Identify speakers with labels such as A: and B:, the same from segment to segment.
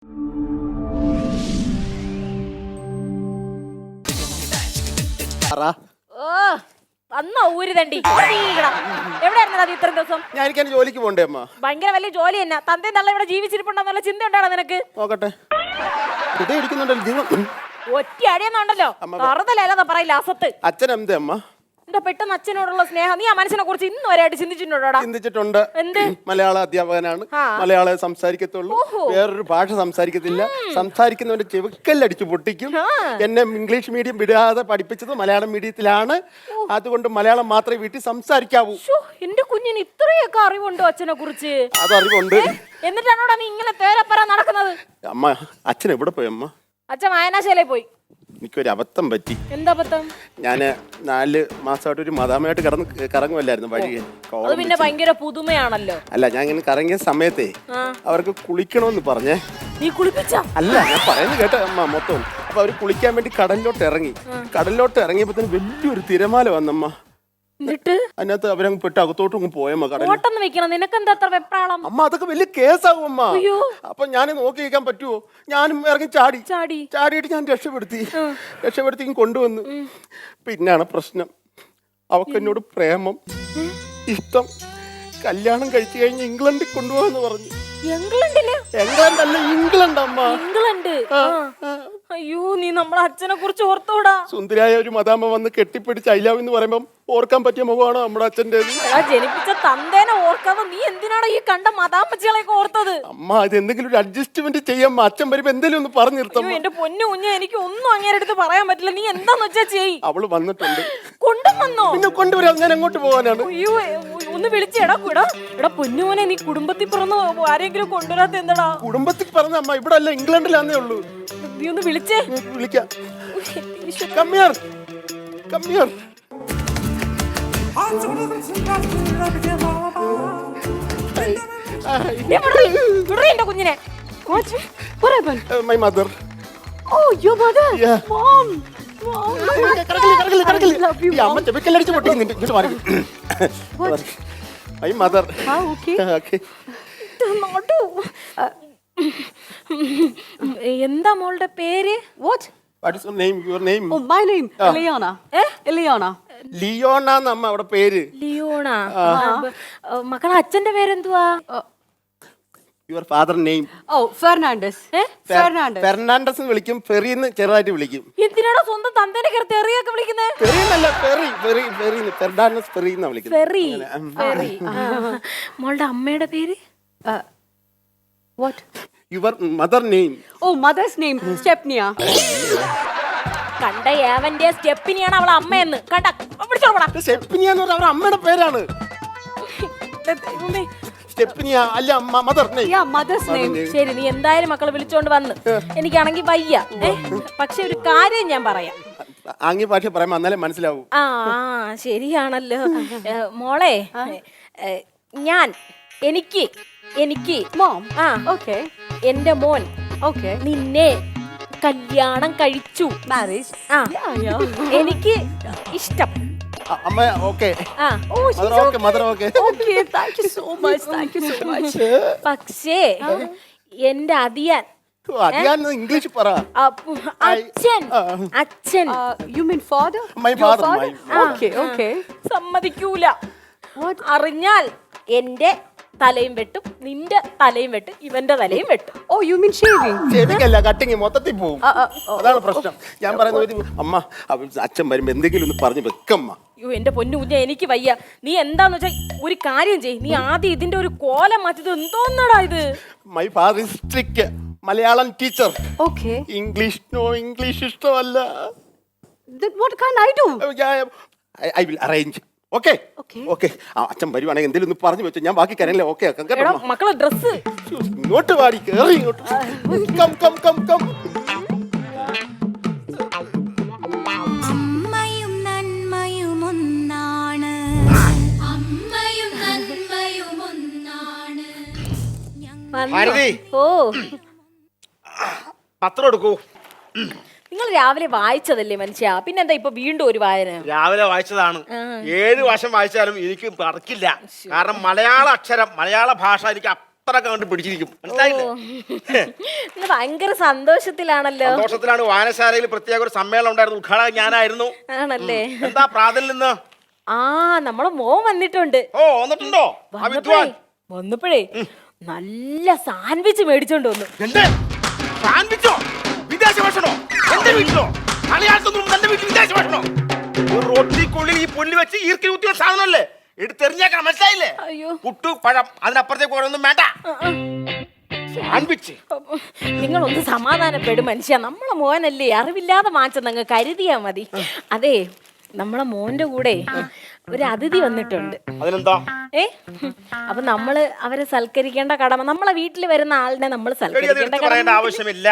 A: എവിടെയായിരുന്നു ഇത്രയും ദിവസം?
B: ഞാൻ എനിക്ക് ജോലിക്ക് പോണ്ടേ അമ്മ?
A: ഭയങ്കര വലിയ ജോലി തന്നെ. തന്തയും തള്ള ഇവിടെ ജീവിച്ചിരിപ്പുണ്ടെന്നുള്ള ചിന്ത ഉണ്ടാണോ നിനക്ക്?
B: നോക്കട്ടെ, ഇരിക്കുന്നുണ്ടല്ലോ.
A: ഒറ്റ അടിയെന്നുണ്ടല്ലോ, വെറുതെ പറയില്ല അസത്ത്.
B: അച്ഛൻ എന്തേ അമ്മ?
A: എന്താ പെട്ടെന്ന് അച്ഛനോടുള്ള സ്നേഹം? നീ ആ മനുഷ്യനെ കുറിച്ച് ഇന്ന് വരെയായിട്ട് ചിന്തിച്ചിട്ടുണ്ടോടാ?
B: ചിന്തിച്ചിട്ടുണ്ട്.
A: എന്ത്?
B: മലയാള അധ്യാപകനാണ്, മലയാളം സംസാരിക്കത്തുള്ളൂ, വേറൊരു ഭാഷ സംസാരിക്കത്തില്ല. സംസാരിക്കുന്നവന്റെ ചെവിക്കല്ലടിച്ചു പൊട്ടിക്കും. എന്നെ ഇംഗ്ലീഷ് മീഡിയം വിടാതെ പഠിപ്പിച്ചത് മലയാളം മീഡിയത്തിലാണ്. അതുകൊണ്ട് മലയാളം മാത്രമേ വീട്ടിൽ സംസാരിക്കാവൂ.
A: എന്റെ കുഞ്ഞിന് ഇത്രയൊക്കെ അറിവുണ്ടോ അച്ഛനെ കുറിച്ച്?
B: അതറിവുണ്ട്.
A: എന്നിട്ടാണോടാ നീ ഇങ്ങനെ തേരപ്പറ നടക്കുന്നത്?
B: അമ്മ, അച്ഛൻ എവിടെ പോയി അമ്മ?
A: അച്ഛൻ വായനാശാലയിൽ പോയി.
B: എനിക്കൊരു അബദ്ധം പറ്റി.
A: എന്താ അബദ്ധം?
B: ഞാന് 4 മാസമായിട്ട് ഒരു മദാമയായിട്ട് കറങ്ങുമല്ലായിരുന്നു വഴി.
A: അത് പിന്നെ ഭയങ്കര പുതുമയാണല്ലോ.
B: അല്ല, ഞാൻ ഇങ്ങനെ കറങ്ങിയ സമയത്തേ അവർക്ക് കുളിക്കണമെന്ന് പറഞ്ഞേ.
A: നീ കുളിപ്പിച്ച?
B: അല്ല, ഞാൻ പറയുന്നത് കേട്ട അമ്മ മൊത്തം. അപ്പൊ അവര് കുളിക്കാൻ വേണ്ടി കടലിലോട്ട് ഇറങ്ങി. കടലിലോട്ട് ഇറങ്ങിയപ്പോ തന്നെ വലിയൊരു തിരമാല വന്നമ്മ.
A: എന്നിട്ട്
B: അതിനകത്ത് അവരങ്ങ് പെട്ട് അകത്തോട്ട് പോയമ്മ. അമ്മ, അതൊക്കെ വലിയ കേസാവും അമ്മ. അപ്പൊ ഞാൻ നോക്കി നിൽക്കാൻ പറ്റുമോ? ഞാനും ഇറങ്ങി ചാടിയിട്ട് ഞാൻ രക്ഷപ്പെടുത്തി കൊണ്ടുവന്നു. പിന്നാണ് പ്രശ്നം. അവക്ക് എന്നോട് പ്രേമം, ഇഷ്ടം, കല്യാണം കഴിച്ചു കഴിഞ്ഞ് ഇംഗ്ലണ്ടിൽ കൊണ്ടുപോകാന്ന് പറഞ്ഞു. ഇംഗ്ലണ്ട് അല്ല, ഇംഗ്ലണ്ട് അമ്മ.
A: ഇംഗ്ലണ്ട്? അയ്യോ, നീ നമ്മളെ അച്ഛനെ കുറിച്ച് ഓർത്തോടാ.
B: സുന്ദരിയായ ഒരു മദാമ്മ വന്ന് കെട്ടിപ്പിടിച്ച് ഐ ലവ് എന്ന് പറയുമ്പോ ഓർക്കാൻ പറ്റിയ മുഖമാണ് നമ്മുടെ അച്ഛൻ്റെ.
A: ജനിപ്പിച്ച തന്തേനെ ഓർക്കാതെ നീ എന്തിനാണ് ഈ കണ്ട മദാമ്മച്ചികളെയൊക്കെ ഓർത്തത്?
B: അമ്മ, ഇത് എന്തെങ്കിലും ഒരു അഡ്ജസ്റ്റ്മെന്റ് ചെയ്യാം. അച്ഛൻ വരുമ്പോ എന്തെങ്കിലും ഒന്ന് പറഞ്ഞു നിർത്താം.
A: എന്റെ പൊന്നു കുഞ്ഞെ, എനിക്ക് ഒന്നും അങ്ങനെ അടുത്ത് പറയാൻ പറ്റില്ല. നീ എന്താന്ന് വെച്ചാ ചെയ്യ്.
B: അവള് വന്നിട്ടുണ്ട്.
A: കൊണ്ടുവന്നോ?
B: പിന്നെ കൊണ്ടുവരാം. ഞാൻ എങ്ങോട്ട് പോകാനാണ്?
A: അയ്യോ, ഒന്ന് വിളിച്ചേടാ. എടാ പൊന്നുമോനെ, നീ കുടുംബത്തിൽ പിറന്ന് ആരെങ്കിലും കൊണ്ടുവരാത്ത എന്താടാ?
B: കുടുംബത്തിൽ പറഞ്ഞ അമ്മ, ഇവിടെ അല്ല, ഇംഗ്ലണ്ടിലാന്നേ ഉള്ളൂ.
A: നീ ഒന്ന് വിളിച്ചേ.
B: വിളിക്കാം. Come here. Come here.
A: കുഞ്ഞിനെ.
B: My mother.
A: Oh, your mother.
B: Yeah.
A: Mom.
B: അമ്മ ചെവിക്കല്ലടിച്ച് പൊട്ടിക്കുന്നുണ്ട്. ഇങ്ങോട്ട് മാറി. My mother.
A: Okay. എന്താ മോളുടെ പേര്?
B: What is your name? Your name?
C: Oh, my name. Eliana. Eliana.
B: Leona എന്നമ്മ അവിടെ പേര്.
A: ലിയോണ. മക്കളെ അച്ഛന്റെ പേരെന്തുവാ?
B: Your father name?
C: Oh, Fernandez.
B: Fernandez എന്ന് വിളിക്കും. ഫെറിന്ന് ചെറുതായിട്ട് വിളിക്കും.
A: എന്തിനാണോ സ്വന്തം തന്തേനെ കയറി തെറിയൊക്കെ വിളിക്കുന്നത്?
B: ഫെറിന്നല്ല, ഫെർണാണ്ടസ് ഫെറി എന്നാ വിളിക്കുന്നത്.
A: ഫെറി. മോളുടെ അമ്മയുടെ പേര്?
C: What?
B: Your mother name?
C: Oh, mother's name. Stepnia.
A: കണ്ട ഏവന്റെ സ്റ്റെപ്പിനിയാണ് അവളെ അമ്മയെന്ന്. കണ്ട
B: സ്റ്റെപ്പിനിയ എന്ന് പറഞ്ഞാൽ അവരുടെ അമ്മയുടെ പേരാണ്. സ്റ്റെപ്പിനിയ അല്ല, mother name.
C: Yeah, mother's name.
A: ശരി, നീ എന്തായാലും മക്കളെ വിളിച്ചോണ്ട് വന്ന്. എനിക്കാണെങ്കിൽ വയ്യ. പക്ഷെ ഒരു കാര്യം ഞാൻ പറയാം.
B: ആംഗ്യ ഭാഷ പറയുമ്പോ എന്നാലേ മനസ്സിലാവൂ.
A: ശരിയാണല്ലോ മോളെ. എനിക്ക്
C: Mom. Okay.
A: എന്റെ മോൻ
C: Okay.
A: നിന്നെ കല്യാണം കഴിച്ചു.
C: Marriage. Yeah.
A: എനിക്ക് ഇഷ്ടം.
B: അമ്മ okay. Mother okay.
C: Okay. Thank you so much.
A: പക്ഷേ എന്റെ അധിയാൻ
B: ഇംഗ്ലീഷ് പറ.
A: അച്ഛൻ.
C: You mean father?
B: My father.
C: Okay.
A: സമ്മതിക്കൂല. അറിഞ്ഞാൽ എന്റെ തലയും വെട്ടും, നിന്റെ തലയും വെട്ടും, ഇവന്റെ തലയും വെട്ടും.
C: Oh, you mean shaving?
B: Shaving cutting മൊത്തത്തിൽ പോവും. അതാണ് പ്രശ്നം. ഞാൻ പറയുന്നത് അമ്മ, അച്ഛൻ വരുമ്പോ എന്തെങ്കിലും ഒന്ന് പറഞ്ഞു വെക്കമ്മ.
A: അയ്യോ, എന്റെ പൊന്നു കുഞ്ഞ, എനിക്ക് വയ്യ. നീ എന്താന്ന് വെച്ചാ ഒരു കാര്യം ചെയ്യ്. നീ ആദ്യം ഇതിന്റെ ഒരു കോലം മാറ്റത്. എന്തോന്നടാ ഇത്?
B: My father is strict Malayalam teacher.
C: Okay.
B: English ഇഷ്ടമല്ല.
C: Then what can I do?
B: I will arrange. Okay. അച്ഛൻ വരുവാണെങ്കിൽ എന്തെങ്കിലും ഒന്ന് പറഞ്ഞു വെച്ചോ. ഞാൻ ബാക്കി കാര്യങ്ങളെ ഓക്കെ ആക്കാം കേട്ടോ.
A: മക്കളെ ഡ്രസ്
B: ഇങ്ങോട്ട് വാടി, കേറി ഇങ്ങോട്ട്. കം.
D: അമ്മയും നന്മയും ഒന്നാണ്.
A: ഓ,
B: പത്രം എടുക്കൂ.
A: നിങ്ങൾ രാവിലെ വായിച്ചതല്ലേ മനുഷ്യ, പിന്നെന്താ ഇപ്പൊ വീണ്ടും ഒരു വായന?
E: രാവിലെ വായിച്ചതാണ്. 7 വർഷം വായിച്ചാലും എനിക്ക് മറക്കില്ല. കാരണം മലയാള അക്ഷരം, മലയാള ഭാഷ എനിക്ക് ഖത്തറൊക്കെ കണ്ട് പിടിച്ചിരിക്കും, മനസ്സിലായില്ലേ?
A: ഇന്ന് ഭയങ്കര സന്തോഷത്തിലാണല്ലോ.
E: സന്തോഷത്തിലാണ്. വായനശാലയിൽ പ്രത്യേക ഒരു സമ്മേളനം ഉണ്ടായിരുന്നു, ഉദ്ഘാടനം ഞാനായിരുന്നു.
A: ആണല്ലേ?
E: എന്താ പ്രാതൽ നിന്ന്?
A: ആ, നമ്മളെ മോൻ വന്നിട്ടുണ്ട്.
E: ഓ, വന്നിട്ടുണ്ടോ? ആ വിദ്വാൻ
A: വന്നപ്പോഴേ നല്ല സാൻഡ്വിച്ച് മേടിച്ചോണ്ട് വന്നു.
E: എന്റെ സാൻഡ്വിച്ചോ? വിദേശ ഭക്ഷണോ? എന്റെ വീട്ടിലോ? കളിയാട്ടൊന്നും എന്റെ വീട്ടിൽ വിദേശ ഭക്ഷണോ? ഒരു റൊട്ടിക്കുള്ളിൽ ഈ പുല്ല് വെച്ച് ഈർക്കി കുത്തിയ സാധനമല്ലേ, എടുത്തെറിഞ്ഞേക്കണം, മനസ്സിലായില്ലേ?
A: അയ്യോ,
E: പുട്ടു പഴം, അതിനപ്പുറത്തേക്ക് ഒന്നും വേണ്ട. സാൻഡ്വിച്ച്.
A: നിങ്ങളൊന്ന് സമാധാനപ്പെടും മനുഷ്യ. നമ്മളെ മോനല്ലേ, അറിവില്ലാതെ മാറ്റം കരുതിയാ മതി. അതെ, നമ്മളെ മോന്റെ കൂടെ ഒരു അതിഥി വന്നിട്ടുണ്ട്.
E: അതിനെന്താ?
A: അപ്പൊ നമ്മള് അവരെ സൽക്കരിക്കേണ്ട കടമ, നമ്മളെ വീട്ടിൽ വരുന്ന ആളിനെ നമ്മൾ സൽക്കരിക്കേണ്ട
E: പറയേണ്ട ആവശ്യമില്ല.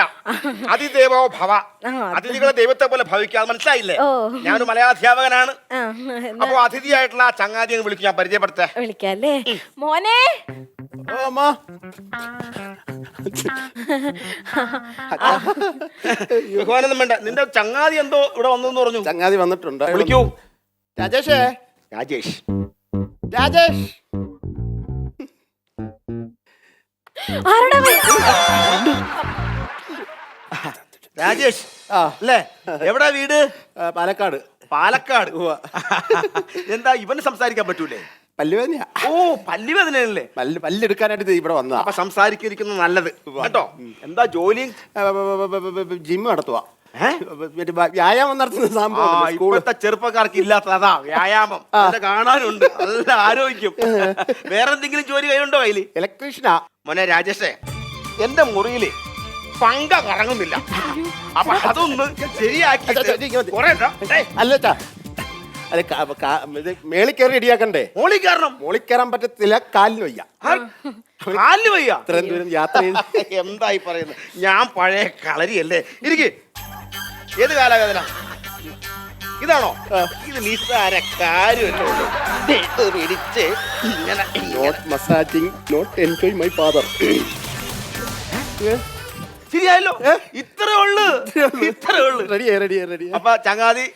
E: അതിദേവോ ഭവ. അതിഥികളെ ദൈവത്തെ പോലെ ഭവിക്കാതെ, മനസ്സിലായില്ലേ? ഞാനൊരു മലയാളാധ്യാപകനാണ്. അപ്പൊ അതിഥിയായിട്ടുള്ള ആ ചങ്ങാതിയെ വിളിക്കും, ഞാൻ പരിചയപ്പെടുത്തേ.
A: വിളിക്കല്ലേ മോനെ?
E: ബഹുമാനൊന്നും വേണ്ട. നിന്റെ ചങ്ങാതി എന്തോ ഇവിടെ വന്നു പറഞ്ഞു.
B: ചങ്ങാതി വന്നിട്ടുണ്ട്,
E: വിളിക്കൂ.
B: രാജേഷേ.
E: രാജേഷ്,
B: രാജേഷ്.
E: രാജേഷ് അല്ലേ? എവിടെ വീട്?
B: പാലക്കാട്.
E: പാലക്കാട്. എന്താ ഇവന് സംസാരിക്കാൻ പറ്റൂലേ?
B: പല്ലുവേദനയാ.
E: ഓ, പല്ലുവേദനയല്ലേ?
B: പല്ലെടുക്കാനായിട്ട് ഇവിടെ വന്നതാ.
E: അപ്പൊ സംസാരിക്കുന്നത് നല്ലത് കേട്ടോ. എന്താ ജോലി?
B: ജിം നടത്തുവാ. വ്യായാമം നടത്തുന്ന സംഭവം
E: ഇപ്പോഴത്തെ ചെറുപ്പക്കാർക്ക് ഇല്ലാത്ത അതാ വ്യായാമം. കാണാനുണ്ട്, നല്ല ആരോഗ്യം. വേറെ എന്തെങ്കിലും ജോലി കയ്യിലുണ്ടോ കയ്യില്?
B: ഇലക്ട്രീഷ്യനാ.
E: മോനെ രാജേഷേ, എന്റെ മുറിയില് പങ്ക കറങ്ങുന്നില്ല. അപ്പൊ അതൊന്ന് ശരിയാക്കി.
B: അല്ലച്ചാ, അത് മേളിൽ കയറി റെഡിയാക്കണ്ടേ?
E: മോളി കയറണം.
B: മോളിൽ കയറാൻ പറ്റത്തില്ല, കാലിന് വയ്യ.
E: കാലിന് വയ്യ?
B: ഇത്രയും ദൂരം യാത്ര
E: എന്തായി പറയുന്നത്? ഞാൻ പഴയ കളരിയല്ലേ. ഇരിക്ക്. ഏത് കാലവേദന ഇതാണോ? ഇത് നിസ്സാര കാര്യമല്ലോ. പിടിച്ച് ഇങ്ങനെ
B: not massaging, not enjoy my father.
E: ശരിയായല്ലോ. ഇത്രേ ഉള്ളു, ഇത്രേ ഉള്ളു.
B: റെഡി.
E: അപ്പൊ ചങ്ങാതി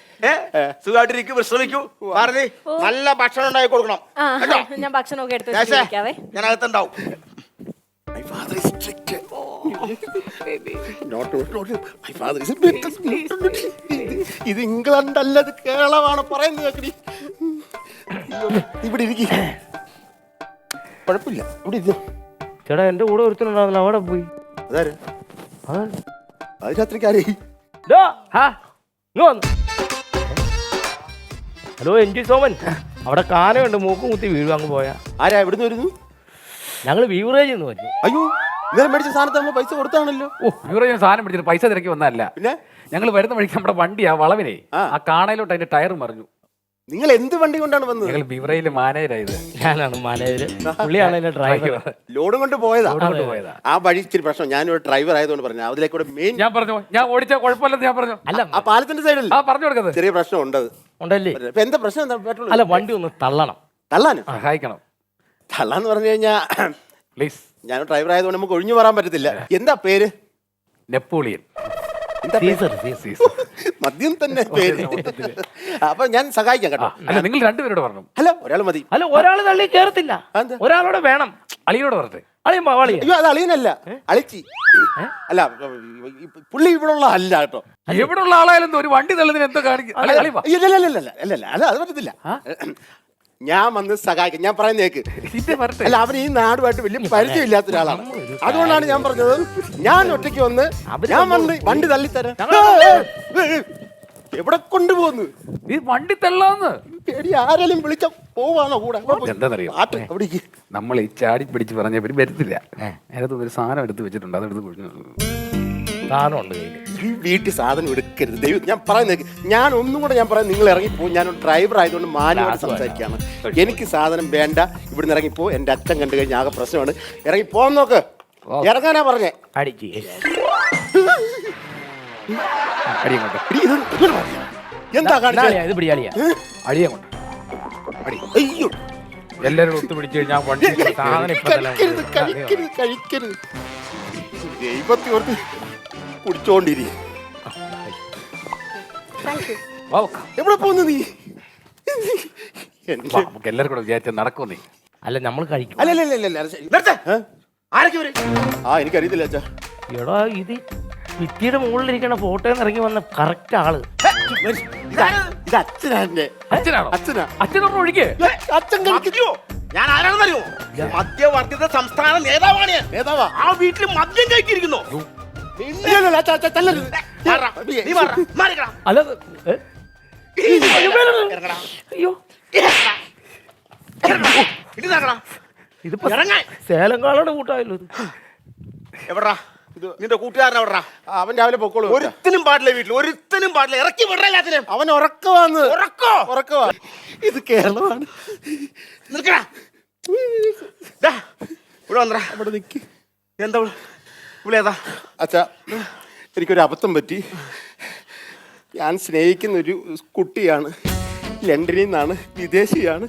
E: സുഖമായിട്ടിരിക്കും, വിശ്രമിക്കൂ. ഭാരതി, നല്ല ഭക്ഷണം ഉണ്ടാക്കി കൊടുക്കണം കേട്ടോ.
A: ഞാൻ ഭക്ഷണമൊക്കെ എടുത്ത്
E: ഞാൻ അകത്തുണ്ടാവും.
B: My father is strict. My father is ഇത് ഇംഗ്ലണ്ട് അല്ല, ഇത് കേരളമാണ്. പറയുന്നത് കേക്കടി. ഇവിടെ ഇരിക്കും, കുഴപ്പമില്ല. ഇവിടെ ഇരുന്നു.
F: ചേട്ടാ, എന്റെ കൂടെ ഒരുത്തനുണ്ടാവില്ല, അവിടെ പോയി.
B: അതാര്? അത് രാത്രിക്കാരേ.
F: ഹലോ എൻ ജി സോമൻ, അവിടെ കാനയുണ്ട്, മൂക്കും കുത്തി വീഴും. അങ്ങ് പോയാ.
B: ആരാ? എവിടുന്ന് വരുന്നു?
F: ഞങ്ങള് ബീവറേജ് എന്ന് പറഞ്ഞു.
B: അയ്യോ, ഇന്നലെ മേടിച്ച സാധനത്തിന് നമ്മൾ പൈസ കൊടുത്താണല്ലോ.
G: ഓ, ബീവറേജ് സാധനം പിടിച്ചിട്ട് പൈസ തിരക്കി വന്നതല്ല.
B: പിന്നെ
G: ഞങ്ങൾ വരുന്ന വഴിക്ക് നമ്മുടെ വണ്ടി ആ വളവിനെ ആ കാണയിലോട്ട് അതിന്റെ ടയർ മറിഞ്ഞു.
B: നിങ്ങൾ എന്ത് വണ്ടി കൊണ്ടാണ് വന്നത്?
G: ഞങ്ങൾ ബീവറേജിൽ മാനേജരായത്.
F: ഞാനാണ് മാനേജർ, പുള്ളിയാണ് എന്റെ ഡ്രൈവർ.
B: ലോഡും കൊണ്ട് പോയതാ.
G: പോയതാ.
B: ആ വഴി ഇച്ചിരി പ്രശ്നം. ഞാനൊരു ഡ്രൈവർ ആയതുകൊണ്ട് പറഞ്ഞു. അതിലേക്കൂടെ മെയിൻ
G: ഞാൻ പറഞ്ഞു, ഞാൻ ഓടിച്ച കുഴപ്പമില്ലെന്ന് ഞാൻ പറഞ്ഞു.
F: അല്ല,
B: ആ പാലത്തിന്റെ സൈഡിൽ
G: ആ പറഞ്ഞു കൊടുക്കുന്നത്
B: ചെറിയ പ്രശ്നം ഉണ്ട്.
F: ഉണ്ടല്ലേ?
B: എന്താ പ്രശ്നം? എന്താ പെട്രോൾ?
F: അല്ല, വണ്ടി ഒന്ന് തള്ളണം.
B: തള്ളാനോ?
G: സഹായിക്കണം
B: തള്ളാന്ന് പറഞ്ഞു കഴിഞ്ഞാ
G: പ്ലീസ്.
B: ഞാൻ ഡ്രൈവർ ആയതുകൊണ്ട് നമുക്ക് ഒഴിഞ്ഞു മാറാൻ പറ്റത്തില്ല. എന്താ പേര്?
G: നെപ്പോളിയൻ.
B: മദ്യം തന്നെ പേര്. അപ്പൊ ഞാൻ സഹായിക്കാം കേട്ടോ.
G: അല്ല, നിങ്ങൾ രണ്ടുപേരോട് പറഞ്ഞു.
B: അല്ല, ഒരാൾ മതി.
F: അല്ല, ഒരാള് തള്ളി കേറത്തില്ല,
B: അതെന്താ?
F: ഒരാളോടെ വേണം.
G: അളിയോട് പറഞ്ഞേ.
F: അളിയൻ വാളിയ.
B: അയ്യോ, അത് അളിയനല്ല, അളിച്ചി. അല്ല, പുള്ളി ഇവിടെ ഉള്ള അല്ല കേട്ടോ.
G: എവിടെ ഉള്ള ആളായാലും ഒരു വണ്ടി തള്ളുന്നതിന് എന്തോ കാണിക്കും.
B: അല്ല, അത് പറ്റത്തില്ല. ഞാൻ വന്ന് സഹായിക്കാം. ഞാൻ പറയുന്നേക്ക്. അല്ല, അവൻ ഈ നാടുമായിട്ട് വലിയ പരിചയമില്ലാത്ത ഒരാളാണ്. അതുകൊണ്ടാണ് ഞാൻ പറഞ്ഞത്. ഞാൻ ഒറ്റയ്ക്ക് വന്ന് ഞാൻ വണ്ടി തള്ളിത്തരാം. എവിടെ കൊണ്ടുപോകുന്നു
G: ഈ വണ്ടി തള്ളാന്ന്?
B: ആരെങ്കിലും വിളിച്ച പോവാണോ കൂടെ?
G: എന്താന്നറിയോ, നമ്മൾ ഈ ചാടി പിടിച്ച് പറഞ്ഞ പേര് വരുത്തില്ല. അതിനകത്ത് ഒരു സാധനം എടുത്ത് വെച്ചിട്ടുണ്ട്, അതെടുത്ത് കുഴിഞ്ഞു.
F: സാധനം ഉണ്ട് കയ്യിൽ.
B: ഈ വീട്ടിൽ സാധനം എടുക്കരുത്. ദൈവം, ഞാൻ പറയുന്നത്. ഞാൻ ഒന്നും കൂടെ ഞാൻ പറയാം, നിങ്ങൾ ഇറങ്ങിപ്പോ. ഞാൻ ഡ്രൈവർ ആയതുകൊണ്ട് മാനുവായിട്ട് സംസാരിക്കുകയാണ്. എനിക്ക് സാധനം വേണ്ട, ഇവിടുന്ന് ഇറങ്ങിപ്പോ. എന്റെ അച്ഛൻ കണ്ടു കഴിഞ്ഞാൽ ആകെ പ്രശ്നമാണ്. ഇറങ്ങി പോകാൻ നോക്ക്. ഇറങ്ങാനാ പറഞ്ഞേ.
F: അടിക്ക്.
B: എന്താ കാണിച്ചത്?
F: ഇത് പിടിയാളിയാ.
G: അടിയെ കൊണ്ട്
B: അയ്യോ,
G: എല്ലാരും ഒത്തുപിടിച്ച് കഴിഞ്ഞാൽ വണ്ടി സാധനം
B: കഴിക്കരുത്, കഴിക്കരുത്, കഴിക്കരുത്. ദൈവത്തെ ഓർത്ത് കുടിച്ചോണ്ടിരി. എവിടെ പോകുന്നു നീ?
G: നമുക്ക് എല്ലാവരും കൂടെ വിചാരിച്ച നടക്കും നീ.
F: അല്ല, നമ്മൾ കഴിക്കും.
B: അല്ലല്ല,
E: ആരൊക്കെ ഇവര്?
B: ആ എനിക്കറിയത്തില്ല അച്ഛാ.
F: എടാ ഇത് ഭിത്തിയുടെ മുകളിലിരിക്കണ ഫോട്ടോയിൽ നിന്ന് ഇറങ്ങി വന്ന കറക്റ്റ് ആള്.
B: ഇത് അച്ഛനാ എന്റെ.
F: അച്ഛനാണോ?
B: അച്ഛനാ.
F: അച്ഛനോട് ഒഴിക്കേ.
B: അച്ഛൻ കഴിക്കും.
E: മദ്യോ? ഞാൻ ആരാണെന്നറിയോ? മദ്യവർഗിത സംസ്ഥാന നേതാവാണ് ഞാൻ.
B: നേതാവാ?
E: ആ വീട്ടിൽ മദ്യം കഴിക്കിരിക്കുന്നു.
B: ഇല്ല, ഇല്ല, അച്ഛാ, അച്ഛാ, തല്ലരുത്.
E: നീ മാറാ, മാറിക്കടാ.
F: അല്ല ഏ?
E: ഇറങ്ങടാ.
F: അയ്യോ
E: ഇടി നടക്കടാ.
F: ഇതിപ്പോ
E: ഇറങ്ങാൻ.
F: സേലങ്കാളുടെ കൂട്ടായല്ലോ ഇത്.
E: എവിടാ നിന്റെ കൂട്ടുകാരൻ? എവിടാ?
B: അവൻ രാവിലെ പൊക്കോളൂ.
E: ഒരുത്തനും പാടില്ല വീട്ടിൽ, ഒരുത്തനും പാടില്ല. ഇറക്കി വിടറ എല്ലാത്തിനും.
B: അവൻ ഉറക്കവാന്ന്.
E: ഉറക്കോ?
B: ഉറക്കവാ. ഇത് കേരളമാണ്.
E: നിൽക്കടാ. ദാ, ഇവിടെ വന്നടാ.
B: അവിടെ നിക്ക്.
E: എന്താ ഇവിളേതാ?
B: അച്ഛാ, എനിക്കൊരു അബദ്ധം പറ്റി. ഞാൻ സ്നേഹിക്കുന്ന ഒരു കുട്ടിയാണ്. ലണ്ടനിൽ നിന്നാണ്, വിദേശിയാണ്.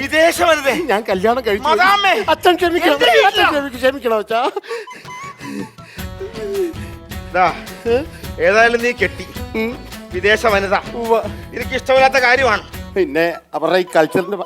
E: വിദേശമല്ലേ?
B: ഞാൻ കല്യാണം കഴിച്ചു.
E: മദാമേ.
B: അച്ഛൻ ക്ഷമിക്കണം.
E: എന്റെ വീട്ടിലാ?
B: അച്ഛൻ ക്ഷമിക്കണം അച്ഛാ.
E: ദാ, ഏതായാലും നീ കെട്ടി. വിദേശ വനിത
B: ഉവ്വ.
E: എനിക്ക് ഇഷ്ടമില്ലാത്ത കാര്യമാണ്.
B: പിന്നെ അവരുടെ ഈ കൾച്ചറിന്റെ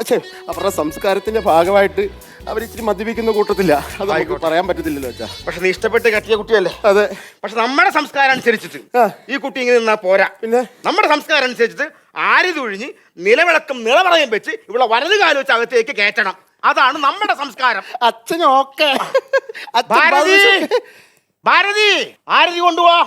B: അവരുടെ സംസ്കാരത്തിന്റെ ഭാഗമായിട്ട് അവരിച്ചിരി മദ്യപിക്കുന്ന കൂട്ടത്തില്ല. അത് നമുക്ക് പറയാൻ പറ്റത്തില്ലല്ലോ അച്ഛാ.
E: പക്ഷെ നീ ഇഷ്ടപ്പെട്ട് കെട്ടിയ കുട്ടിയല്ലേ?
B: അതെ.
E: പക്ഷെ നമ്മുടെ സംസ്കാരം അനുസരിച്ചിട്ട്
B: ആ.
E: ഈ കുട്ടി ഇങ്ങനെ നിന്നാ പോരാ.
B: പിന്നെ
E: നമ്മുടെ സംസ്കാരം അനുസരിച്ചിട്ട് ആരിതൊഴിഞ്ഞ് നിലവിളക്കം നിലവറയും വെച്ച് ഇവിടെ വലത് കാലം വെച്ച് അകത്തേക്ക് കയറ്റണം. അതാണ് നമ്മുടെ സംസ്കാരം.
B: അച്ഛനൊക്കെ
E: ഭാരതി, ഭാരതി, ആരതി കൊണ്ടുപോവാ.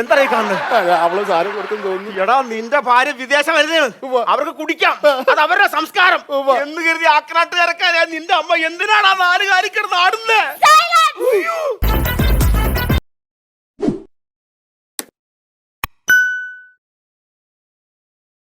E: എന്താ ഈ കാണുന്നത്?
B: അവള് സാരം കൊടുത്തെന്ന് തോന്നുന്നു.
E: എടാ, നിന്റെ ഭാര്യ വിദേശ വനിതയാണ്.
B: ഉവ്വ.
E: അവർക്ക് കുടിക്കാം, അത് അവരുടെ സംസ്കാരം
B: ഉവ്വ.
E: എന്ന് കരുതി ആക്കനാട്ടുകാരൊക്കെ നിന്റെ അമ്മ എന്തിനാണ് ആ നാല് കാലിക്കിടന്ന് ആടുന്നത്?